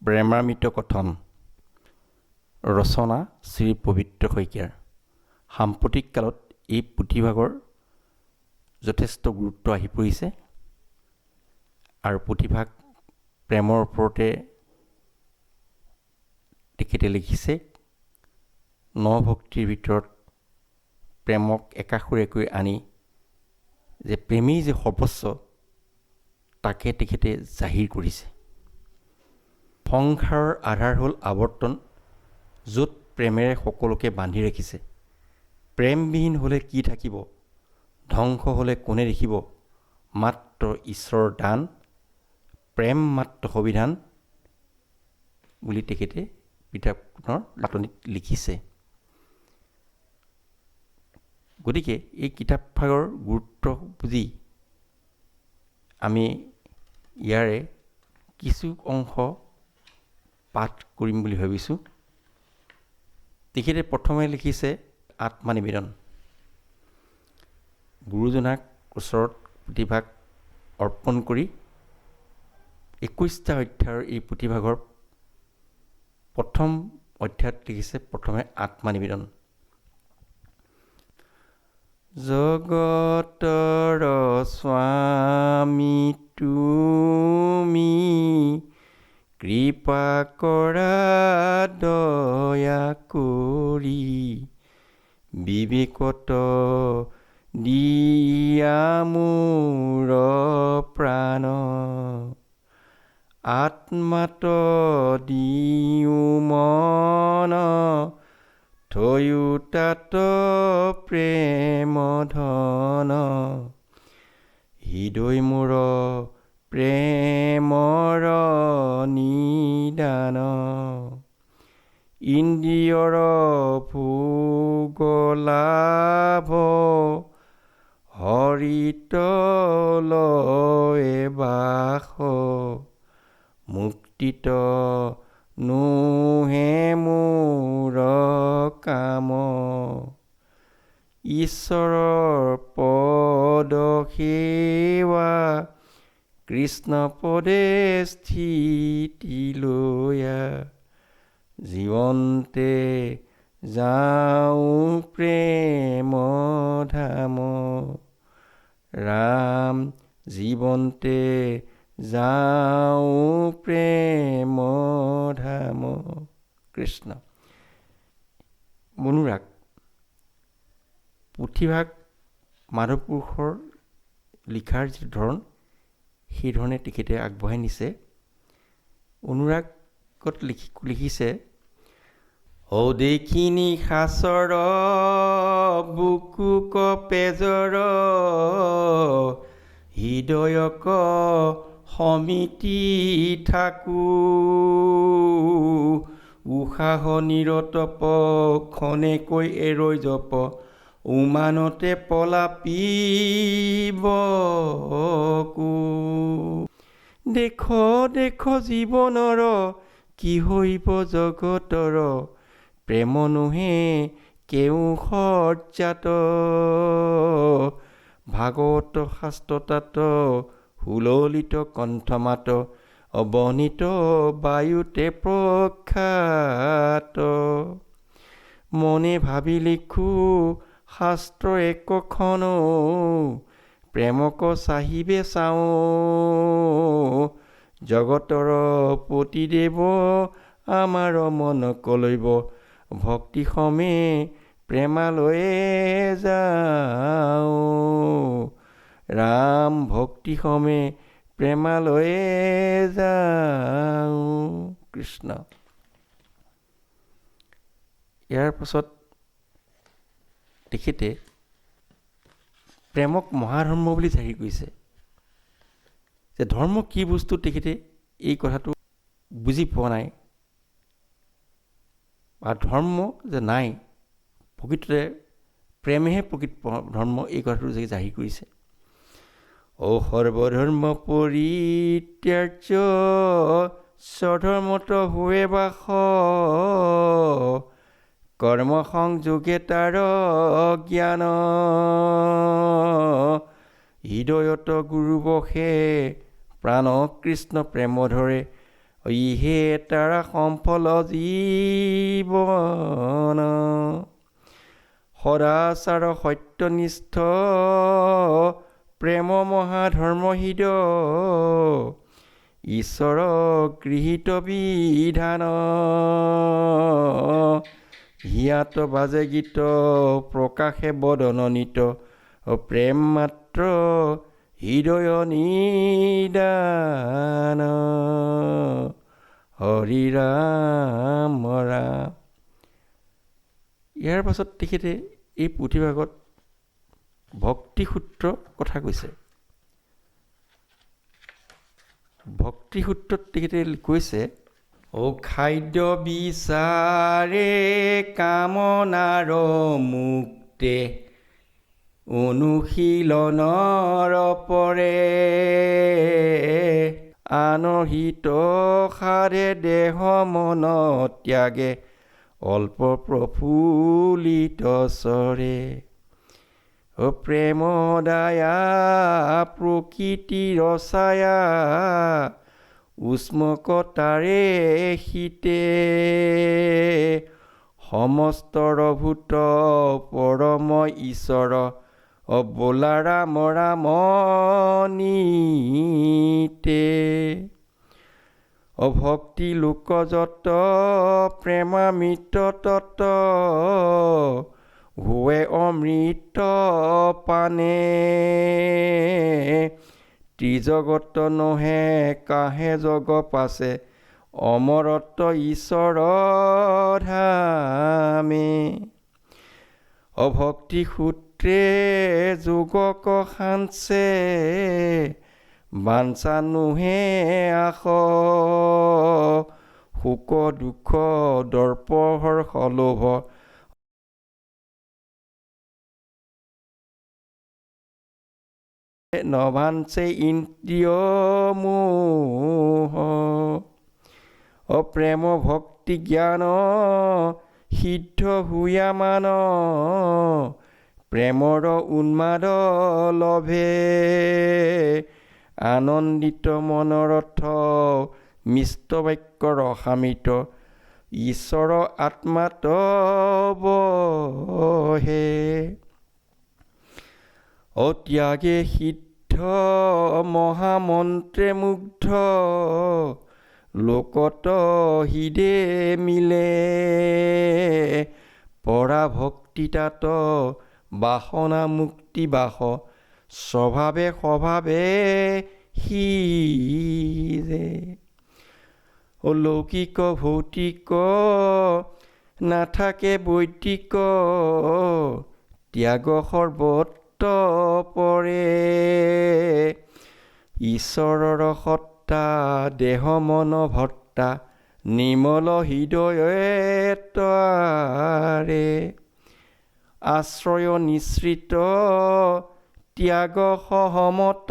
প্ৰেমামৃত কথন ৰচনা শ্ৰী পবিত্ৰ শইকীয়াৰ। সাম্প্ৰতিক কালত এই পুথিভাগৰ যথেষ্ট গুৰুত্ব আহি পৰিছে আৰু পুথিভাগ প্ৰেমৰ ওপৰতে তেখেতে লিখিছে। নভক্তিৰ ভিতৰত প্ৰেমক একাষৰীয়াকৈ আনি যে প্ৰেমেই যে সৰ্বস্ব তাকে তেখেতে জাহিৰ কৰিছে। সংসাৰৰ আধাৰ হ'ল আৱৰ্তন, য'ত প্ৰেমেৰে সকলোকে বান্ধি ৰাখিছে। প্ৰেমবিহীন হ'লে কি থাকিব, ধ্বংস হ'লে কোনে দেখিব, মাত্ৰ ঈশ্বৰৰ দান, প্ৰেম মাত্ৰ সংবিধান বুলি তেখেতে কিতাপখনৰ লাটনিত লিখিছে। গতিকে এই কিতাপভাগৰ গুৰুত্ব বুজি আমি ইয়াৰে কিছু অংশ পাঠ কৰিম বুলি ভাবিছোঁ। তেখেতে প্ৰথমে লিখিছে আত্মনিবেদন। গুৰুজনাক ওচৰত পুথিভাগ অৰ্পণ কৰি 21টা অধ্যায়ৰ এই পুথিভাগৰ প্ৰথম অধ্যায়ত লিখিছে প্ৰথমে আত্মনিবেদন। জগতৰ স্বামী তুমি, কৃপা কৰা দয়া কৰি, বিবেকত দিয়া মোৰ প্ৰাণ, আত্মাত দিওঁ মন, থৈও তাত প্ৰেম ধন, হৃদয় মোৰ প্ৰেমৰ নিদান, ইন্দ্ৰিয়ৰ ভোগ লাভ, হৰিত লয় বাস, মুক্তিত নোহে মোৰ কাম, ঈশ্বৰৰ পদ সেৱা, কৃষ্ণ পদে স্থিতি লয়া, জীৱন্তে যাওঁ প্ৰেম ধাম, ৰাম জীৱন্তে যাওঁ প্ৰেম ধাম। কৃষ্ণ। অনুৰাগ পুথিভাগ মাধৱ পুৰুষৰ লিখাৰ যি ধৰণ, সেই ধৰণে তেখেতে আগবঢ়াই নিছে। অনুৰাগত লিখিছে, দেখিনি সাচৰ বুকুক পেজৰ, হৃদয়ক সমিতি থাকো, উশাহ নিৰতপ খনেকৈ এৰৈ জপ, উমানতে পলাপিবকো, দেখ দেখ জীৱনৰ কি হৈব জগতৰ, প্ৰেম নোহে কেও সজ্জাত, ভাগৱত শাস্ত্ৰ তাত সুললিত কণ্ঠমাত, অৱনীত বায়ুতে প্ৰখ্যাত, মনে ভাবি লিখো শাস্ত্ৰ একখন, প্ৰেমক চাহিবে চাওঁ, জগতৰ প্ৰতিদেৱ আমাৰ মন কলৈব, ভক্তি সমে প্ৰেমালয়ে যাওঁ, ৰাম ভক্তি সমে প্ৰেমালয়ে যাওঁ। কৃষ্ণ। ইয়াৰ পাছত তেখেতে প্ৰেমক মহাধৰ্ম বুলি জাহিৰ কৰিছে। যে ধৰ্ম কি বস্তু তেখেতে এই কথাটো বুজি পোৱা নাই, বা ধৰ্ম যে নাই, প্ৰকৃততে প্ৰেমেহে প্ৰকৃত ধৰ্ম, এই কথাটো যে জাহিৰ কৰিছে। সৰ্বধৰ্ম পৰিত্যাজ্য স্বধৰ্মত হোৱে বাস, কৰ্ম সংযোগে তাৰ জ্ঞান, হৃদয়ত গুৰু বসে, প্ৰাণ কৃষ্ণ প্ৰেম ধৰে, ইহে তাৰ সম্ফল জীৱন সদাচাৰ সত্যনিষ্ঠ প্ৰেম মহাধৰ্মহৃদ ঈশ্বৰ গৃহীত বিধান হিয়াত বাজে গীত প্ৰকাশে বদননিত প্ৰেম মাত্ৰ হৃদয় নিদান হৰি ৰাম ৰাম। ইয়াৰ পাছত তেখেতে এই পুথিভাগত ভক্তিসূত্ৰ কথা কৈছে। ভক্তিসূত্ৰত তেখেতে কৈছে খাদ্য বিচাৰে কামনাৰ মুক্তে অনুশীলনৰ পৰে আনৰ হিত সাৰে দেহ মন ত্যাগে অল্প প্ৰফুল্লিত চৰে প্ৰেম দায়া প্ৰকৃতি ৰচায়া উষ্মকতাৰে শীতে সমস্তৰ ভূত পৰম ঈশ্বৰ বোলা ৰাম ৰাম নিতে ভক্তি লোক যত প্ৰেমামৃত তত হুৱে অমৃত পানে ত্ৰিজগত নহে কাহে জগ পাছে অমৰত ঈশ্বৰ ধামে ভক্তি সূত্ৰে যোগক সাঞ্চে বাঞ্ছা নোহে আস শোক দুখ দৰ্প হৰ্ষ লোভ নভাঞ্চে ইন্দ্ৰিয় মোহ প্ৰেম ভক্তি জ্ঞান সিদ্ধ হুয়া মান প্ৰেমৰ উন্মাদ লভে আনন্দিত মনৰথ মিষ্ট বাক্য ৰসামিত ঈশ্বৰ আত্মাত বহে ত্যাগে সিদ্ধ মহামন্ত্ৰে মুগ্ধ লোকত হৃদে মিলে পৰাভক্তি তাত বাসনা মুক্তি বাস স্বভাৱে স্বভাৱে সিজে লৌকিক ভৌতিক নাথাকে বৈদিক ত্যাগ সৰ্বত্ৰ পৰে ঈশ্বৰৰ সত্তা দেহ মন ভত্তা নিৰ্মল হৃদয়ে তাৰে আশ্ৰয় নিশ্ৰিত ত্যাগ সহমত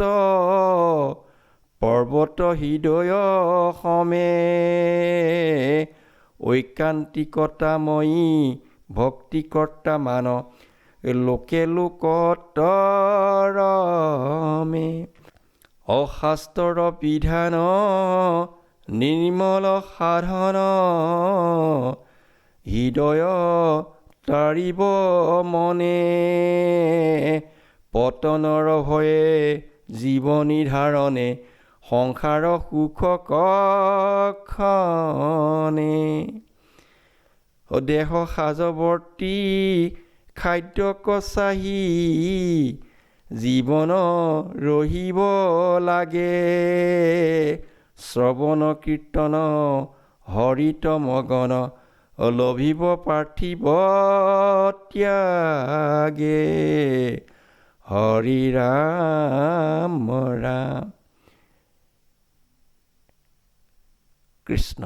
পৰ্বত হৃদয় সমে ঐকান্তিকতাময়ী ভক্তিকৰ্তা মান লোকে লোকত ৰমে অশাস্ত্ৰৰ বিধান নিৰ্মল সাধন হৃদয় তাৰিব মনে পতনৰ ভয়ে জীৱনী ধাৰণে সংসাৰ সুখ কখনে দেহ সাজৱৰ্তী খাদ্য কচাহী জীৱন ৰহিব লাগে শ্ৰৱণ কীৰ্তন হৰিত মগন লভিব পাৰ্থিব ত্যাগে হৰি ৰাম ৰাম কৃষ্ণ।